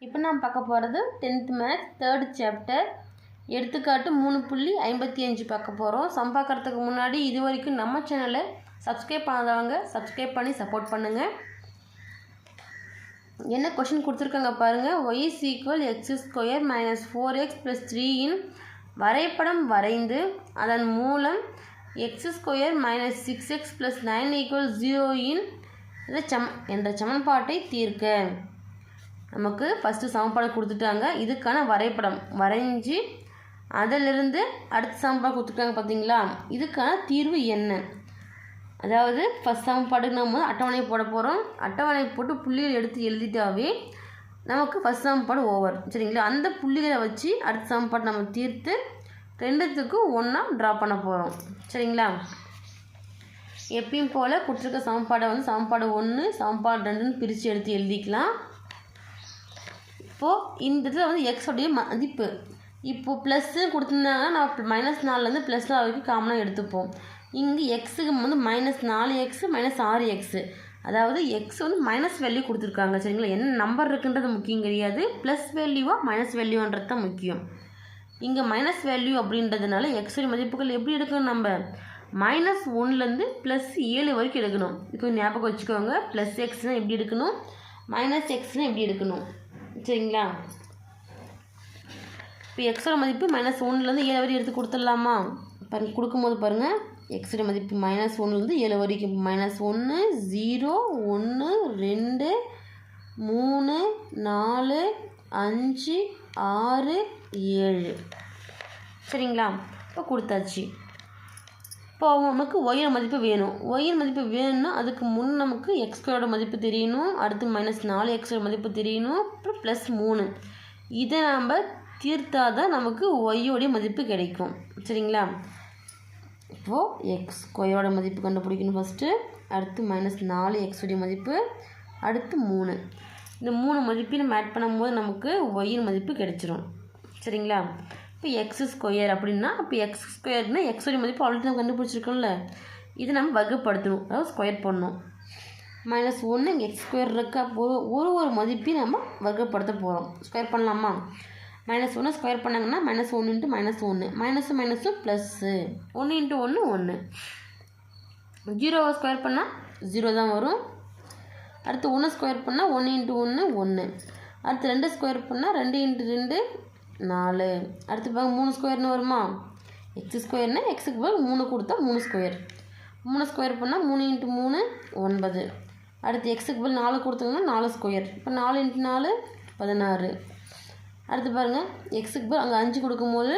இப்போ நாம் பார்க்க போகிறது 10th மேத்ஸ் 3rd சாப்டர் எடுத்துக்காட்டு 3.55 பார்க்க போகிறோம். சம் பார்க்குறதுக்கு முன்னாடி இது வரைக்கும் நம்ம சேனலை சப்ஸ்கிரைப் பண்ணாதவங்க சப்ஸ்கிரைப் பண்ணி சப்போர்ட் பண்ணுங்கள். என்ன கொஷின் கொடுத்துருக்காங்க பாருங்கள். y = x² - 4x + 3 இன் வரைபடம் வரைந்து அதன் மூலம் x² - 6x + 9 = 0 இன் என்ற சமன்பாட்டை தீர்க்க. நமக்கு ஃபஸ்ட்டு சமன்பாடு கொடுத்துட்டாங்க. இதுக்கான வரைபடம் வரைஞ்சி அதிலிருந்து அடுத்த சமன்பாடு கொடுத்துருக்காங்க பார்த்தீங்களா. இதுக்கான தீர்வு என்ன? அதாவது ஃபஸ்ட் சமன்பாடுக்கு நம்ம அட்டவணை போட போகிறோம். அட்டவணை போட்டு புள்ளிகள் எடுத்து எழுதிட்டாவே நமக்கு ஃபஸ்ட் சமன்பாடு ஓவர். சரிங்களா? அந்த புள்ளிகளை வச்சு அடுத்த சமன்பாடு நம்ம தீர்த்து ரெண்டுத்துக்கும் ஒன்றா ட்ரா பண்ண போகிறோம். சரிங்களா? எப்பயும் போல் கொடுத்துருக்க சமன்பாடை சமன்பாடு 1 சமன்பாடு 2ன்னு பிரித்து எடுத்து எழுதிக்கலாம். இப்போது இந்த இதில் எக்ஸோடைய மதிப்பு இப்போது ப்ளஸ்ஸு கொடுத்துருந்தாங்கன்னா நான் -4லேருந்து +4 வரைக்கும் காமனாக எடுத்துப்போம். இங்கே எக்ஸுக்கு -4x -6x, அதாவது எக்ஸ் மைனஸ் வேல்யூ கொடுத்துருக்காங்க. சரிங்களா? என்ன நம்பர் இருக்குன்றது முக்கியம் கிடையாது, ப்ளஸ் வேல்யூவா மைனஸ் வேல்யூன்றது தான் முக்கியம். இங்கே மைனஸ் வேல்யூ அப்படின்றதுனால எக்ஸோடைய மதிப்புகள் எப்படி எடுக்கணும்? நம்ம -1லேருந்து +7 வரைக்கும் எடுக்கணும். இப்போ ஞாபகம் வச்சுக்கோங்க. +xனால் எப்படி எடுக்கணும், -xனால் எப்படி எடுக்கணும். சரிங்களா? இப்போ எக்ஸோட மதிப்பு -1லேருந்து 7 வரைக்கும் எடுத்து கொடுத்துடலாமா? பாருங்கள், கொடுக்கும்போது பாருங்கள் எக்ஸோட மதிப்பு -1லேருந்து 7 வரைக்கும் -1 0 1 2 3 4 5 6 7. சரிங்களா? இப்போ கொடுத்தாச்சு. இப்போ நமக்கு ஒய்யோட மதிப்பு வேணும். ஒய்யின் மதிப்பு வேணும்னா அதுக்கு முன் நமக்கு x² மதிப்பு தெரியணும், அடுத்து -4x மதிப்பு தெரியணும், அப்புறம் +3. இதை நம்ம தீர்த்தாதான் நமக்கு ஒய்யோடைய மதிப்பு கிடைக்கும். சரிங்களா? இப்போது x² மதிப்பு கண்டுபிடிக்கணும் ஃபஸ்ட்டு, அடுத்து -4x மதிப்பு, அடுத்து 3. இந்த 3 மதிப்பையும் நம்ம ஆட் பண்ணும்போது நமக்கு ஒய்யின் மதிப்பு கிடைச்சிரும். சரிங்களா? இப்போ x² அப்படின்னா அப்போ x²னா எக்ஸோடைய மதிப்பு ஆல்ரெடி நம்ம கண்டுபிடிச்சிருக்கோம்ல, இதை நம்ம வகுப்படுத்தணும், அதாவது ஸ்கொயர் பண்ணணும். -1 இங்கே x² இருக்கா, ஒரு மதிப்பையும் நம்ம வகுப்படுத்த போகிறோம். ஸ்கொயர் பண்ணலாமா? -1 ஸ்கொயர் பண்ணாங்கன்னா -1 × -1 மைனஸும் ப்ளஸ்ஸு 1 × 1 1. 0 ஸ்கொயர் பண்ணால் 0 தான் வரும். அடுத்து 1 ஸ்கொயர் பண்ணால் 1 × 1 1. அடுத்து 2 ஸ்கொயர் பண்ணால் 2 × 2 4. அடுத்து பாருங்க 3 ஸ்கொயர்னு வருமா? x²னா எக்ஸுக்கு பதில் 3 கொடுத்தா 3 ஸ்கொயர். 3 ஸ்கொயர் பண்ணால் 3 × 3 9. அடுத்து எக்ஸுக்கு பதில் 4 கொடுத்தோம்னா 4 ஸ்கொயர். இப்போ 4 × 4 16. அடுத்து பாருங்கள் எக்ஸுக்கு பதில் அங்கே 5 கொடுக்கும்போது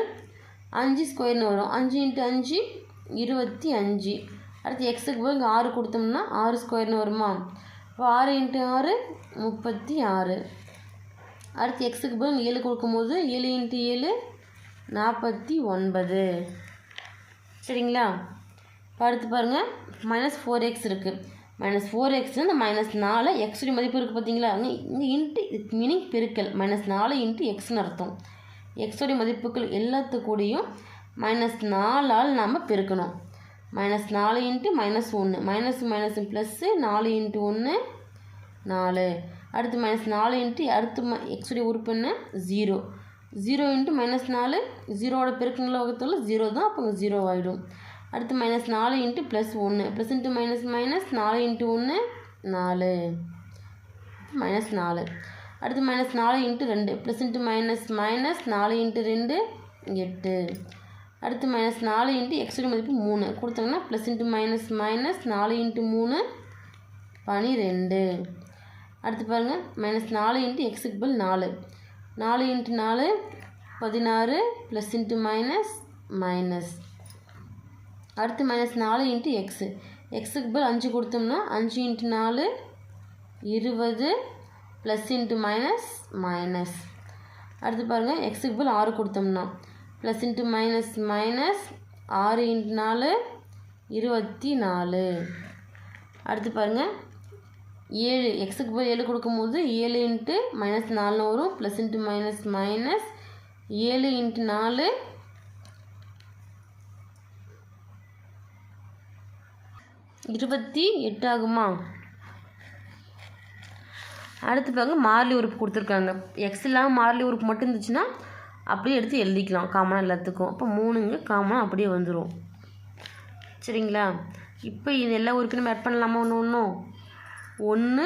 5 ஸ்கொயர்னு வரும். 5 × 5 25. அடுத்து எக்ஸுக்கு பதில் இங்கே 6 கொடுத்தோம்னா 6 ஸ்கொயர்னு வருமா? இப்போ 6 × 6 36. அடுத்து எக்ஸுக்கு பதில் 7 கொடுக்கும்போது 7 × 7 49. சரிங்களா? இப்போ அடுத்து பாருங்கள் -4x இருக்குது. -4x இந்த -4 எக்ஸுடைய மதிப்பு இருக்குது பார்த்தீங்களா? இங்கே இன்ட்டு மீனிங் பெருக்கல், -4 × எக்ஸ்னு அர்த்தம். எக்ஸுடைய மதிப்புகள் எல்லாத்துக்கூடையும் -4ஆல் நாம் பெருக்கணும். -4 × -1 மைனஸ் ப்ளஸ்ஸு 4 × 1 4. அடுத்து -4 × அடுத்து எக்ஸுடைய உறுப்பு என்ன? 0. 0 × -4 0ஓட பெருக்கங்கள வகுத்தோம்ல 0 தான், அப்போ 0 ஆகிடும். அடுத்து -4 × +1 ப்ளஸ் × மைனஸ் 4 × 1 4 -4. அடுத்து -4 × 2 ப்ளஸ் × மைனஸ் 4 × 2 8. அடுத்து -4 × எக்ஸுடைய மதிப்பு 3 கொடுத்தாங்கன்னா ப்ளஸ் × மைனஸ் 4 × 3 12. அடுத்து பாருங்கள் -4 × எக்ஸுக்கு பதில் 4 4 × 4 16 ப்ளஸ் × மைனஸ். அடுத்து -4 × எக்ஸு எக்ஸுக்கு பதில் 5 கொடுத்தோம்னா 5 × 4 20 ப்ளஸ் × மைனஸ். அடுத்து பாருங்கள் எக்ஸுக்கு பதில் 6 கொடுத்தோம்னா ப்ளஸ் × மைனஸ் 6 × 4 24. அடுத்து பாருங்கள் 7 எக்ஸுக்கு போய் 7 கொடுக்கும்போது 7 × -4 வரும், ப்ளஸ் × மைனஸ் 7 × 4 28 ஆகுமா? அடுத்து பாருங்க மாறிலி உறுப்பு கொடுத்துருக்காங்க. எக்ஸ் இல்லாமல் மாறிலி உறுப்பு மட்டும் இருந்துச்சுன்னா அப்படியே எடுத்து எழுதிக்கலாம் காமனாக எல்லாத்துக்கும். அப்போ 3 காமனாக அப்படியே வந்துடும். சரிங்களா? இப்போ இது எல்லா உறுப்பையும் நம்ம ஆட் பண்ணலாமா? ஒன்று 1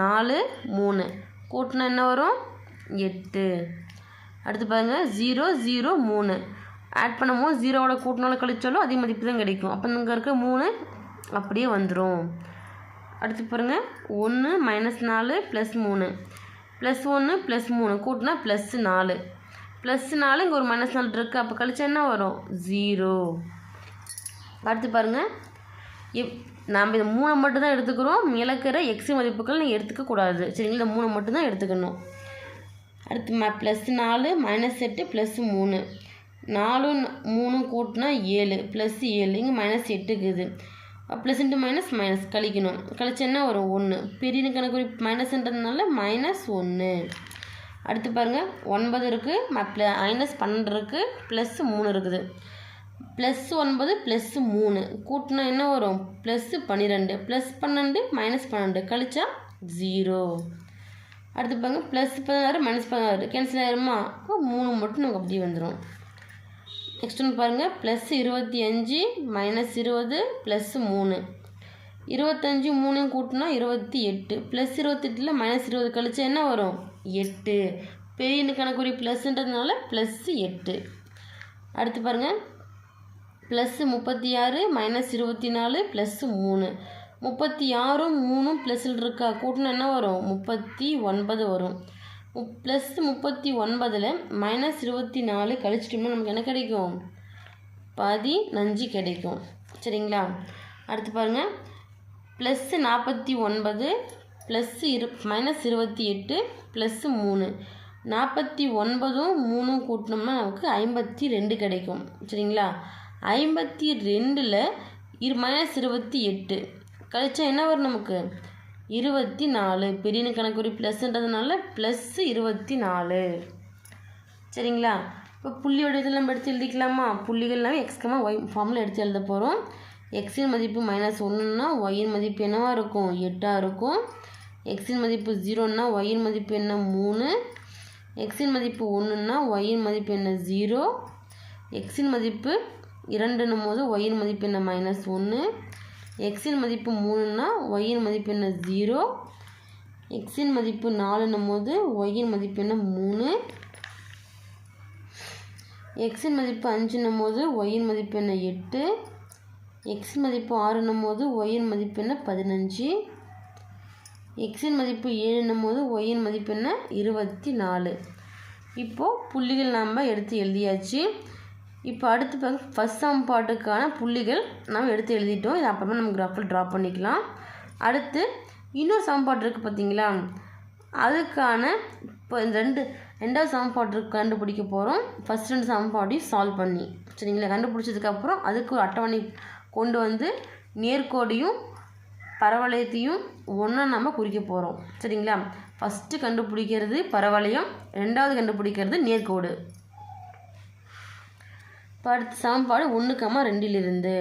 4 3 கூட்டினா என்ன வரும்? 8. அடுத்து பாருங்கள் 0 0 3 ஆட் பண்ணும்போது 0வோட கூட்டினாலும் கழிச்சாலும் அதே மதிப்பு தான் கிடைக்கும். அப்போ இங்கே இருக்க 3 அப்படியே வந்துடும். அடுத்து பாருங்கள் 1 -4 +3 +1 +3 கூட்டினா +4 +4 இங்கே ஒரு -4 இருக்குது. அப்போ கழிச்சா என்ன வரும்? 0. அடுத்து பாருங்கள் நாம் இந்த 3 மட்டும் தான் எடுத்துக்கிறோம். மிளக்கிற எக்ஸ் மதிப்புகள் நீங்கள் எடுத்துக்கக்கூடாது. சரிங்களா? இந்த 3 மட்டும் தான் எடுத்துக்கணும். அடுத்து +4 -8 +3 4 3 கூட்டினா 7 +7 இங்கே -8 இருக்குது. ப்ளஸ் இன்ட்டு மைனஸ் கழிக்கணும். கழிச்சா என்ன வரும்? 1. பெரிய கணக்கு மைனஸ்ன்றதுனால -1. அடுத்து பாருங்கள் 9 இருக்குது, -12 இருக்குது, +3 இருக்குது. +9 +3 கூட்டினா என்ன வரும்? +12 +12 -12 கழிச்சா 0. அடுத்து பாருங்க +16 -16 கேன்சல் ஆயிருமா? அப்போ 3 மட்டும் நமக்கு அப்படியே வந்துடும். நெக்ஸ்ட் ஒன்று பாருங்கள் +25 -20 +3 25 3 கூட்டினா 28 +28 -20 கழிச்சா என்ன வரும்? 8. பெரிய கணக்குரிய ப்ளஸ்ன்றதுனால +8. அடுத்து பாருங்கள் +36 -24 +3 36 3 ப்ளஸில் இருக்கா? கூட்டினா என்ன வரும்? 39 வரும். +39 -24 கழிச்சிட்டோம்னா நமக்கு என்ன கிடைக்கும்? 15 கிடைக்கும். சரிங்களா? அடுத்து பாருங்கள் +49 -28 +3 49 3 கூட்டினோம்னா நமக்கு 52 கிடைக்கும். சரிங்களா? 52ல் -28 கழிச்சா என்ன வரும் நமக்கு? 24. பெரிய கணக்குரிய ப்ளஸ்ன்றதுனால +24. சரிங்களா? இப்போ புள்ளி வடிவத்தில் நம்ம எடுத்து எழுதிக்கலாமா? புள்ளிகள்லாம் x, y ஃபார்மில் எடுத்து எழுத போகிறோம். எக்ஸின் மதிப்பு -1ன்னா ஒயின் மதிப்பு என்னவாக இருக்கும்? 8ஆக இருக்கும். எக்ஸின் மதிப்பு 0ன்னா ஒயின் மதிப்பு என்ன? 3. எக்ஸின் மதிப்பு 1ன்னா ஒயின் மதிப்பு என்ன? 0. எக்ஸின் மதிப்பு 2ன்னும் போது ஒயின் மதிப்பு என்ன? -1. எக்ஸின் மதிப்பு 3ன்னா ஒயின் மதிப்பு என்ன? 0. எக்ஸின் மதிப்பு 4ன்னும் போது ஒயின் மதிப்பு என்ன? 3. எக்ஸின் மதிப்பு 5ன்னும் போது ஒயின் மதிப்பு என்ன? 8. எக்ஸின் மதிப்பு 6ன்னும் போது ஒயின் மதிப்பு என்ன? 15. எக்ஸின் மதிப்பு 7ன்னும் போது ஒயின் மதிப்பு என்ன? 24. இப்போது புள்ளிகள் நாம் எடுத்து எழுதியாச்சு. இப்போ அடுத்து பாருங்க ஃபஸ்ட் சமன்பாட்டுக்கான புள்ளிகள் நாம் எடுத்து எழுதிட்டோம். இது அப்புறமா நம்ம கிராஃபில் ட்ரா பண்ணிக்கலாம். அடுத்து இன்னொரு சமன்பாடு இருக்குது பார்த்தீங்களா? அதுக்கான இப்போ இந்த ரெண்டாவது சமன்பாட்டு கண்டுபிடிக்க போகிறோம். ஃபஸ்ட் 2 சமன்பாட்டையும் சால்வ் பண்ணி. சரிங்களா? கண்டுபிடிச்சதுக்கப்புறம் அதுக்கு ஒரு அட்டவணை கொண்டு வந்து நேர்கோடையும் பரவளையத்தையும் ஒன்றா நம்ம குறிக்க போகிறோம். சரிங்களா? ஃபஸ்ட்டு கண்டுபிடிக்கிறது பரவளையம், ரெண்டாவது கண்டுபிடிக்கிறது நேர்கோடு. இப்போ அடுத்த சமன்பாடு 1,2லிருந்து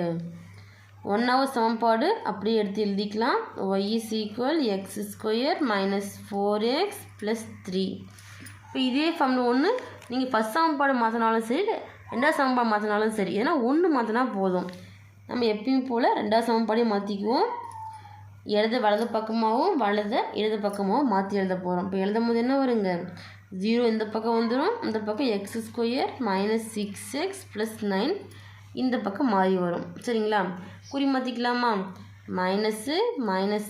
1வது சமன்பாடு அப்படியே எடுத்து எழுதிக்கலாம். y = x² - 4x + 3. இப்போ இதே ஃபார்மில் ஒன்று நீங்கள் ஃபஸ்ட் சமன்பாடு மாற்றினாலும் சரி, ரெண்டாவது சமன்பாடு மாற்றினாலும் சரி, ஏன்னா ஒன்று மாற்றினா போதும். நம்ம எப்பயும் போல் ரெண்டாவது சமன்பாடையும் மாற்றிக்குவோம். வலது பக்கமாகவும் இடது பக்கமாகவும் மாற்றி எழுத போகிறோம். இப்போ எழுதும் போது என்ன வருங்க? 0 இந்த பக்கம் வந்துடும், இந்த பக்கம் x² - 6x + 9 இந்த பக்கம் மாறி வரும். சரிங்களா? குறி மாற்றிக்கலாமா? மைனஸு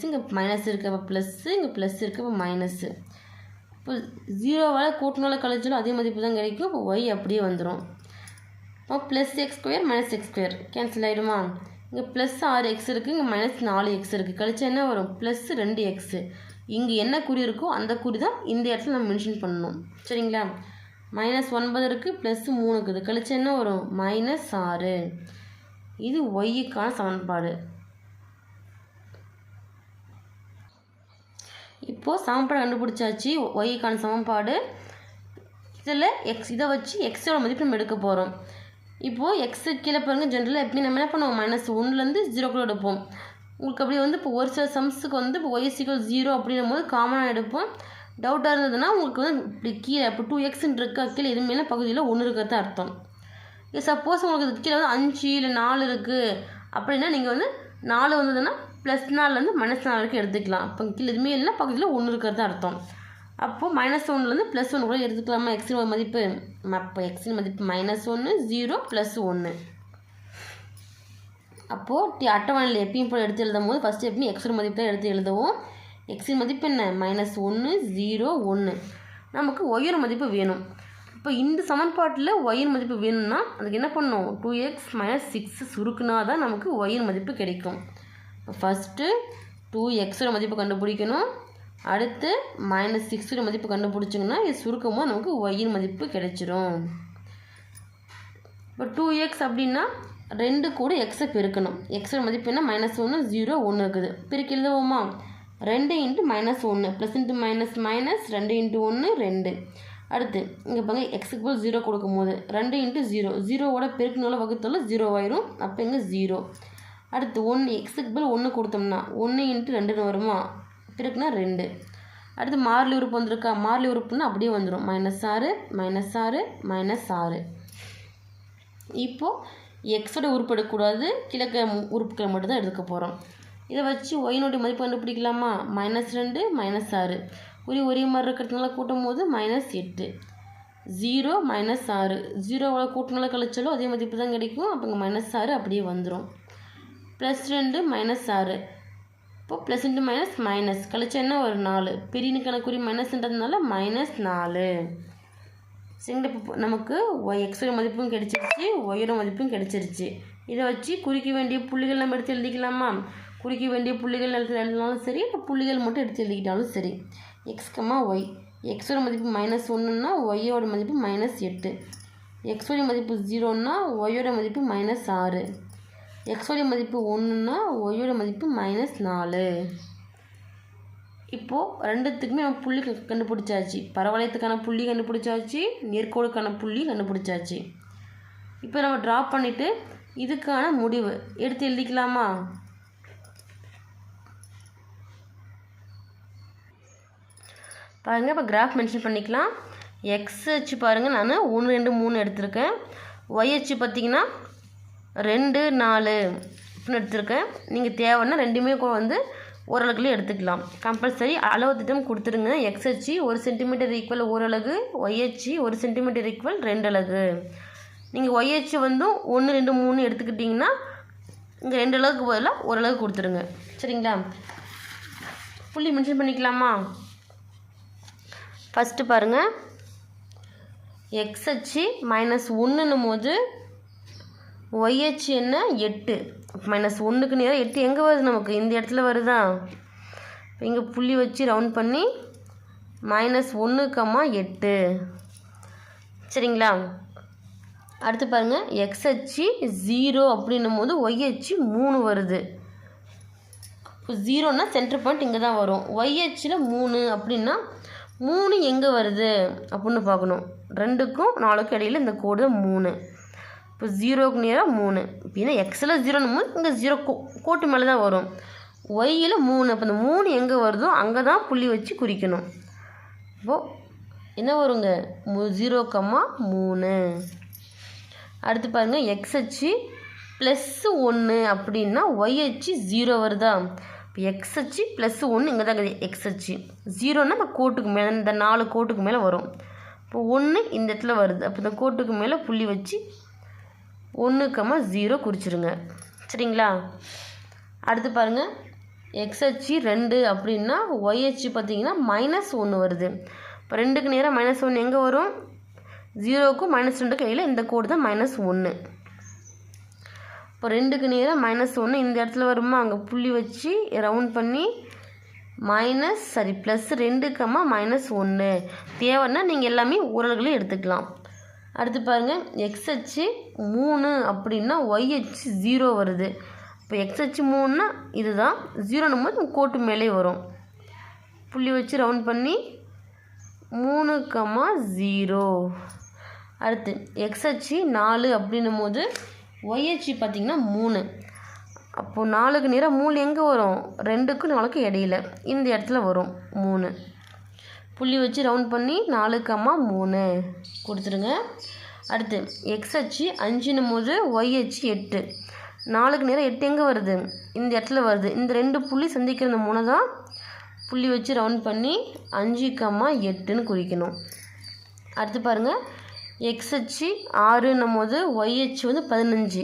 இங்கே மைனஸ் இருக்க, அப்போ ப்ளஸ்ஸு இங்கே ப்ளஸ் இருக்க, அப்போ மைனஸு. இப்போ 0வால் கூட்டினாலும் கழிச்சாலும் அதே மதிப்பு தான் கிடைக்கும். இப்போ y அப்படியே வந்துடும். இப்போ +x² - x² கேன்சல் ஆகிடுமா? இங்கே +6x இருக்குது, இங்கே -4x இருக்குது. கழிச்சா என்ன வரும்? +2x. இங்கே என்ன குறி இருக்கோ அந்த குறி தான் இந்த இடத்துல நம்ம மென்ஷன் பண்ணணும். சரிங்களா? -9 இருக்குது, +3 இருக்குது. கழிச்சா என்ன வரும்? -6. இது ஒய்க்கான சமன்பாடு. இப்போது சமன்பாடு கண்டுபிடிச்சாச்சு. ஒய்க்கான சமன்பாடு. இதில் இதை வச்சு எக்ஸோட மதிப்பு நம்ம எடுக்க போகிறோம். இப்போது எக்ஸு கீழே பாருங்கள், ஜென்ரலாக எப்பயும் நம்ம என்ன பண்ணுவோம்? -1லேருந்து 0க்குள்ளே எடுப்போம். உங்களுக்கு அப்படி வந்து இப்போ ஒரு சில சம்ஸுக்கு வந்து இப்போ y = 0 அப்படின்னும் போது காமனாக எடுப்போம். டவுட்டாக இருந்ததுன்னா உங்களுக்கு வந்து இப்படி கீழே இப்போ 2x இருக்கா கீழே எதுவுமே பகுதியில் 1 இருக்கிறது அர்த்தம். சப்போஸ் உங்களுக்கு இது கீழே வந்து 5 இல்லை 4 இருக்குது அப்படின்னா நீங்கள் வந்து 4 வந்ததுன்னா +4லேருந்து -4 வரைக்கும் எடுத்துக்கலாம். இப்போ கீழே எதுவுமே இல்லைன்னா பகுதியில் 1 இருக்கிறது அர்த்தம். அப்போது -1லேருந்து +1 கூட எடுத்துக்கலாமா எக்ஸின் மதிப்பு? அப்போ எக்ஸின் மதிப்பு -1 0 +1. அப்போது அட்டவணையில் எப்பயும் போல் எடுத்து எழுதும் போது ஃபஸ்ட்டு எப்பயும் எக்ஸின் மதிப்பு தான் எடுத்து எழுதுவோம். எக்ஸின் மதிப்பு என்ன? -1 0 1. நமக்கு ஒய்யோட மதிப்பு வேணும். இப்போ இந்த சமன்பாட்டில் ஒய்யின் மதிப்பு வேணும்னா அதுக்கு என்ன பண்ணணும்? 2x - 6 சுருக்குனா தான் நமக்கு ஒய்யின் மதிப்பு கிடைக்கும். ஃபஸ்ட்டு 2xோட மதிப்பு கண்டுபிடிக்கணும். அடுத்து -6ஓட மதிப்பு கண்டுபிடிச்சிங்கன்னா இது சுருக்கமாக நமக்கு ஒய்யின் மதிப்பு கிடைச்சிரும். இப்போ 2x அப்படின்னா 2 கூட எக்ஸை பெருக்கணும். எக்ஸோட மதிப்பு என்ன? -1 0 1 இருக்குது. பெருக்கி எழுதுவோமா? 2 × -1 +× -2 × 1 2. அடுத்து இங்கே பாருங்க எக்ஸுக்கு போல் 0 கொடுக்கும்போது 2 × 0 0வோட பெருக்கினால வகுத்தால 0 ஆயிரும். அப்போ இங்கே 0. அடுத்து 1 எக்ஸுக்கு போல் 1 கொடுத்தோம்னா 1 × 2ன்னு வருமா? பெருக்குனா 2. அடுத்து மாறிலி உறுப்பு வந்திருக்கா? மாறிலி உறுப்புன்னா அப்படியே வந்துடும். -6 -6 -6. இப்போது எக்ஸோட உறுப்பு எடுக்கக்கூடாது, கிழக்க உறுப்புகளை மட்டும்தான் எடுக்க போகிறோம். இதை வச்சு ஒயினுடைய மதிப்பு கண்டுபிடிக்கலாமா? -2 -6 ஒரே மாதிரி இருக்கிறதுனால கூட்டும் போது -8 0 -6 0வோட கூட்டினால கழிச்சாலும் அதே மதிப்பு தான் கிடைக்கும். அப்போ இங்கே -6 அப்படியே வந்துடும். +2 -6 இப்போ +× மைனஸ் கழிச்சா என்ன ஒரு 4 பெரிய கணக்குறி மைனஸ்ன்றதுனால -4. சரிங்களா? இப்போ நமக்கு எக்ஸோட மதிப்பும் கிடைச்சிருச்சு, ஒய்யோட மதிப்பும் கிடைச்சிருச்சு. இதை வச்சு குறிக்க வேண்டிய புள்ளிகள் நம்ம எடுத்து எழுதிக்கலாமா? குறிக்க வேண்டிய புள்ளிகள் எழுதினாலும் சரி, இப்போ புள்ளிகள் மட்டும் எடுத்து எழுதிக்கிட்டாலும் சரி. x, y. எக்ஸோட மதிப்பு -1ன்னா ஒய்யோட மதிப்பு -8. எக்ஸோட மதிப்பு 0ன்னா ஒய்யோட மதிப்பு -6. எக்ஸோட மதிப்பு 1ன்னா ஒய்யோட மதிப்பு -4. இப்போது ரெண்டுத்துக்குமே நம்ம புள்ளி கண்டுபிடிச்சாச்சு. பரவளையத்துக்கான புள்ளி கண்டுபிடிச்சாச்சு, நேர்கோடுக்கான புள்ளி கண்டுபிடிச்சாச்சு. இப்போ நம்ம ட்ரா பண்ணிவிட்டு இதுக்கான முடிவு எடுத்து எழுதிக்கலாமா? பாருங்கள், இப்போ கிராஃப் மென்ஷன் பண்ணிக்கலாம். எக்ஸ் அச்சு பாருங்கள், நான் 1 2 3 எடுத்திருக்கேன். ஒய் அச்சு பார்த்திங்கன்னா 2 4 அப்படின்னு எடுத்திருக்கேன். நீங்கள் தேவைன்னா ரெண்டுமே வந்து ஓரளவுக்குள்ளே எடுத்துக்கலாம். கம்பல்சரி அளவு திட்டம் கொடுத்துருங்க. எக்ஸ் அச்சு 1 சென்டிமீட்டர் ஈக்குவல் 1 அலகு, ஒய் அச்சு 1 சென்டிமீட்டர் ஈக்குவல் 2 அலகு. நீங்கள் ஒய் அச்சு வந்து 1 2 3 எடுத்துக்கிட்டிங்கன்னா இங்கே 2 அலகுக்கு பதிலாக 1 அலகு கொடுத்துருங்க. சரிங்களா? புள்ளி மென்ஷன் பண்ணிக்கலாமா? ஃபஸ்ட்டு பாருங்கள், எக்ஸ் அச்சு -1ன்னும் போது ஒய் அச்சு என்ன 8. -1க்கு நேரம் 8 எங்கே வருது? நமக்கு இந்த இடத்துல வருதா? இப்போ இங்கே புள்ளி வச்சு ரவுண்ட் பண்ணி -1, 8. சரிங்களா? அடுத்து பாருங்கள், எக்ஸ் அச்சு 0 அப்படின்னும் போது ஒய் அச்சு 3 வருது. இப்போ 0ன்னா சென்டர் பாயிண்ட் இங்கே தான் வரும். ஒய் அச்சில் 3 அப்படின்னா 3 எங்கே வருது அப்படின்னு பார்க்கணும். 2க்கும் 4க்கும் இடையில் இந்த கோடு 3. இப்போ 0க்கு நேராக 3. இப்போ ஏன்னா எக்ஸில் 0ன்னும் போது இங்கே 0 கோட்டு மேலே தான் வரும். ஒய்யில் 3. அப்போ இந்த 3 எங்கே வருதோ அங்கே தான் புள்ளி வச்சு குறிக்கணும். இப்போது என்ன வருங்க? 0, 3. அடுத்து பாருங்கள், எக்ஸ் அச்சு +1 அப்படின்னா ஒய் அச்சு 0 வருதா? இப்போ எக்ஸ் அச்சு +1 இங்கே தான் இருக்குது. எக்ஸ் அச்சு 0ன்னா இந்த கோட்டுக்கு மேலே, இந்த 4 கோட்டுக்கு மேலே வரும். இப்போ 1 இந்த இடத்துல வருது. அப்போ இந்த கோட்டுக்கு மேலே புள்ளி வச்சு 1, 0 குறிச்சிருங்க. சரிங்களா? அடுத்து பாருங்கள், எக்ஸ் அச்சு 2 அப்படின்னா ஒய் அச்சு பார்த்திங்கன்னா -1 வருது. இப்போ 2க்கு நேராக -1 எங்கே வரும்? 0க்கும் -2க்கு இடையில் இந்த கோடு தான் -1. இப்போ 2க்கு நேராக -1 இந்த இடத்துல வருமா? அங்கே புள்ளி வச்சு ரவுண்ட் பண்ணி +2, -1. தேவைன்னா நீங்கள் எல்லாமே ஓரளவுகளே எடுத்துக்கலாம். அடுத்து பாருங்கள், எக்ஸ் அச்சு 3 அப்படின்னா ஒய் அச்சு 0 வருது. இப்போ எக்ஸ் அச்சு 3ன்னா இதுதான். 0ன்னும் போது கோட்டு மேலே வரும். புள்ளி வச்சு ரவுண்ட் பண்ணி 3, 0. அடுத்து எக்ஸ் அச்சு 4 அப்படின்னும் போது ஒய் அச்சு பார்த்திங்கன்னா 3. அப்போது 4க்கு நேராக 3 எங்கே வரும்? 2க்கும் 4க்கும் இடையில இந்த இடத்துல வரும் 3. புள்ளி வச்சு ரவுண்ட் பண்ணி 4,3 கொடுத்துருங்க. அடுத்து எக்ஸ் அச்சு 5ன்னும் போது ஒய் அச்சு 8. 4க்கு நேரம் 8 எங்கே வருது? இந்த இடத்துல வருது. இந்த 2 புள்ளி சந்திக்கிற இந்த 3 தான் புள்ளி வச்சு ரவுண்ட் பண்ணி 5,8ன்னு குறிக்கணும். அடுத்து பாருங்கள், எக்ஸ் அச்சு 6ன்னும் போது ஒய் அச்சு வந்து 15.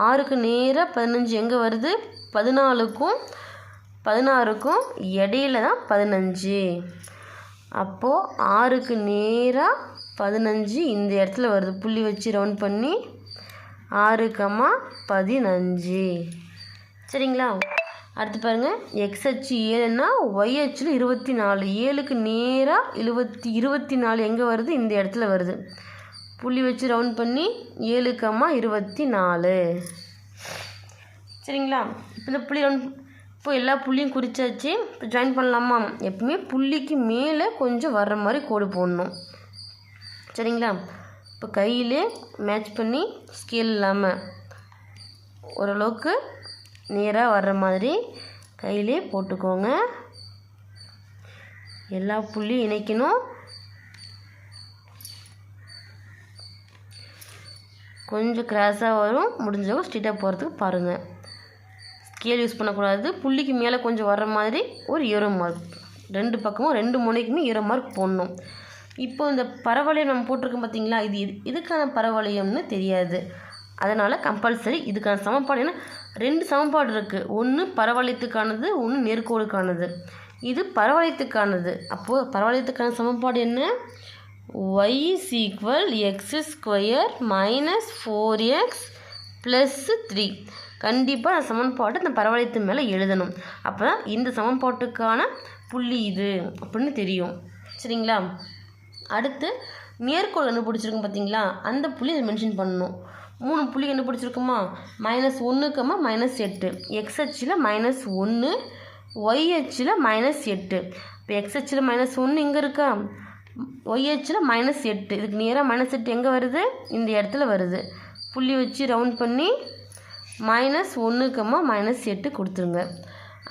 6க்கு நேராக 15 எங்கே வருது? 14க்கும் 16க்கும் இடையில தான் 15. அப்போது 6க்கு நேராக 15 இந்த இடத்துல வருது. புள்ளி வச்சு ரவுண்ட் பண்ணி 6,15. சரிங்களா? அடுத்து பாருங்கள், எக்ஸ் அச்சு 7ன்னா ஒய் அச்சில் 24. 7க்கு நேராக 24 எங்கே வருது? இந்த இடத்துல வருது. புள்ளி வச்சு ரவுண்ட் பண்ணி 7,24. சரிங்களா? இப்போ இந்த புள்ளி ரவுண்ட் இப்போ எல்லா புள்ளியும் குறிச்சாச்சு. இப்போ ஜாயின் பண்ணலாமா? எப்பவுமே புள்ளிக்கு மேலே கொஞ்சம் வர்ற மாதிரி கோடு போடணும். சரிங்களா? இப்போ கையிலே மேட்ச் பண்ணி ஸ்கேல் இல்லாமல் ஓரளவுக்கு நேராக வர்ற மாதிரி கையிலே போட்டுக்கோங்க. எல்லா புள்ளியும் இணைக்கணும். கொஞ்சம் கிராஸாக வரும், முடிஞ்சவங்க ஸ்ட்ரெயிட்டாக போகிறதுக்கு பாருங்கள். ஸ்கேல் யூஸ் பண்ணக்கூடாது. புள்ளிக்கு மேலே கொஞ்சம் வர்ற மாதிரி ஒரு 0 மார்க், 2 பக்கமும் 2 முனைக்குமே 0 மார்க் போடணும். இப்போ இந்த பரவளையம் நம்ம போட்டிருக்கோம் பார்த்தீங்களா, இதுக்கான பரவளையம்னு தெரியாது. அதனால் கம்பல்சரி இதுக்கான சமன்பாடு, ஏன்னா 2 சமன்பாடு இருக்குது. ஒன்று பரவளையத்துக்கானது, ஒன்று நேர்கோடுக்கானது. இது பரவளையத்துக்கானது. அப்போது பரவளையத்துக்கான சமன்பாடு என்ன? y = x² - 4x + 3. கண்டிப்பாக அந்த சமன்பாட்டை இந்த பரவளையத்து மேலே எழுதணும். அப்போ தான் இந்த சமன்பாட்டுக்கான புள்ளி இது அப்படின்னு தெரியும். சரிங்களா? அடுத்து நேர்கோடு கண்டுபிடிச்சிருக்கோம் பார்த்தீங்களா, அந்த புள்ளி அதை மென்ஷன் பண்ணணும். 3 புள்ளி கண்டுபிடிச்சிருக்குமா? -1, -8. எக்ஸ் அச்சில் -1, ஒய் அச்சில் -8. இப்போ எக்ஸ் அச்சில் -1 இங்கே இருக்கா, ஒய் அச்சில் -8. இதுக்கு நேராக -8 எங்கே வருது? இந்த இடத்துல வருது. புள்ளி வச்சு ரவுண்ட் பண்ணி -1, -8 கொடுத்துருங்க.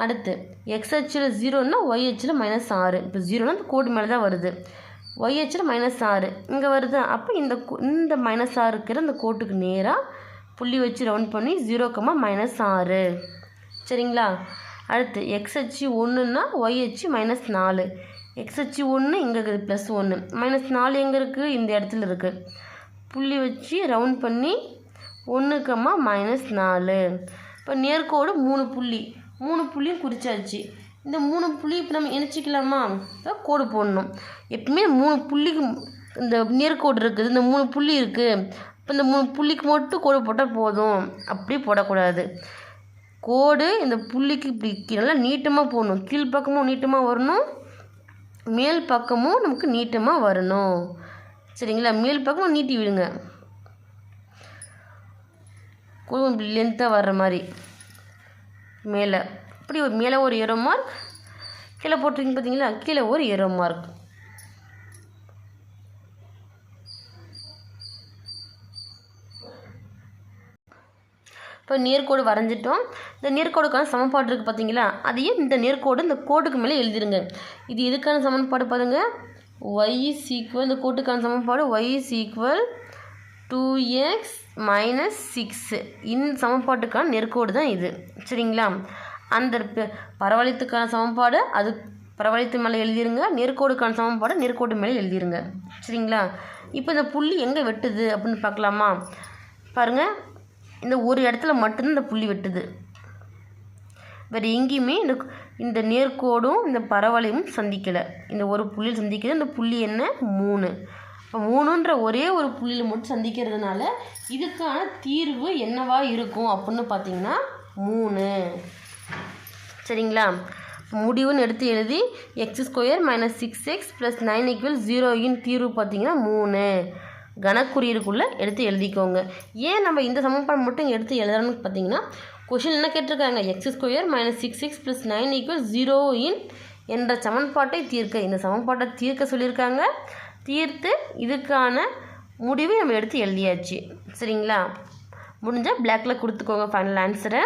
அடுத்து எக்ஸ் அச்சில் 0ன்னா ஒய் அச்சில் -6. இப்போ 0னா இந்த கோடு மேலே தான் வருது. ஒய் அச்சில் -6 இங்கே வருது. அப்போ இந்த -6 இருக்கிற இந்த கோட்டுக்கு நேராக புள்ளி வச்சு ரவுண்ட் பண்ணி 0, -6. சரிங்களா? அடுத்து எக்ஸ் அச்சு 1ன்னா ஒய் அச்சு -4. எக்ஸ் அச்சு 1 இங்கே இருக்குது, +1. -4 எங்கே இருக்குது? இந்த இடத்துல இருக்குது. புள்ளி வச்சு ரவுண்ட் பண்ணி 1, -4. இப்போ நேர்கோடு 3 புள்ளியும் குறிச்சாச்சு. இந்த 3 புள்ளி இப்போ நம்ம இணைச்சிக்கலாமா? இப்போ கோடு போடணும். எப்பவுமே 3 புள்ளிக்கு இந்த நேர்கோடு இருக்குது, இந்த 3 புள்ளி இருக்குது. இப்போ இந்த 3 புள்ளிக்கு மட்டும் கோடு போட்டால் போதும், அப்படி போடக்கூடாது. கோடு இந்த புள்ளிக்கு இப்படி நல்லா நீட்டமாக போடணும். கீழ்ப்பக்கமும் நீட்டமாக வரணும், மேல் பக்கமும் நமக்கு நீட்டமாக வரணும். சரிங்களா? மேல் பக்கமும் நீட்டி விடுங்க, கோடு லென்த்தாக வர்ற மாதிரி. மேலே இப்படி மேலே ஒரு 0 மார்க், கீழே போட்டிருக்கீங்க பார்த்தீங்களா, கீழே ஒரு 0 மார்க். இப்போ நேர்கோடு வரைஞ்சிட்டோம். இந்த நேர்கோடுக்கான சமன்பாடு இருக்குது பார்த்தீங்களா, அதையே இந்த நேர்கோடு இந்த கோட்டுக்கு மேலே எழுதிருங்க. இது எதுக்கான சமன்பாடு பாருங்கள், y = இந்த கோட்டுக்கான சமன்பாடு y = 2x - 6. இந்த சமன்பாட்டுக்கான நேர்கோடு தான் இது. சரிங்களா? அந்த பரவளையத்துக்கான சமன்பாடு அது பரவளையத்து மேலே எழுதிருங்க, நேர்கோடுக்கான சமன்பாடு நேர்கோடு மேலே எழுதிருங்க. சரிங்களா? இப்போ இந்த புள்ளி எங்கே வெட்டுது அப்படின்னு பார்க்கலாமா? பாருங்கள், இந்த ஒரு இடத்துல மட்டும்தான் இந்த புள்ளி வெட்டுது. வேறு எங்கேயுமே இந்த நேர்கோடும் இந்த பரவளையமும் சந்திக்கலை. இந்த ஒரு புள்ளியில் சந்திக்கிறது. இந்த புள்ளி என்ன? 3. இப்போ 3ன்ற ஒரே ஒரு புள்ளியில் மட்டும் சந்திக்கிறதுனால இதுக்கான தீர்வு என்னவா இருக்கும் அப்படின்னு பார்த்தீங்கன்னா 3. சரிங்களா? முடிவுன்னு எடுத்து எழுதி x² - 6x + 9 = 0 தீர்வு பார்த்தீங்கன்னா 3. கணக்குறியீடுக்குள்ளே எடுத்து எழுதிக்கோங்க. ஏன் நம்ம இந்த சமன்பாடு மட்டும் எடுத்து எழுதணும்னு பார்த்தீங்கன்னா, கொஷின் என்ன கேட்டிருக்காங்க, x² - 6x + 9 = 0 என்ற சமன்பாட்டை தீர்க்க, இந்த சமன்பாட்டை தீர்க்க சொல்லியிருக்காங்க. தீர்த்து இதுக்கான முடிவை நம்ம எடுத்து எழுதியாச்சு. சரிங்களா? முடிஞ்சால் பிளாக்கில் கொடுத்துக்கோங்க ஃபைனல் ஆன்சரை.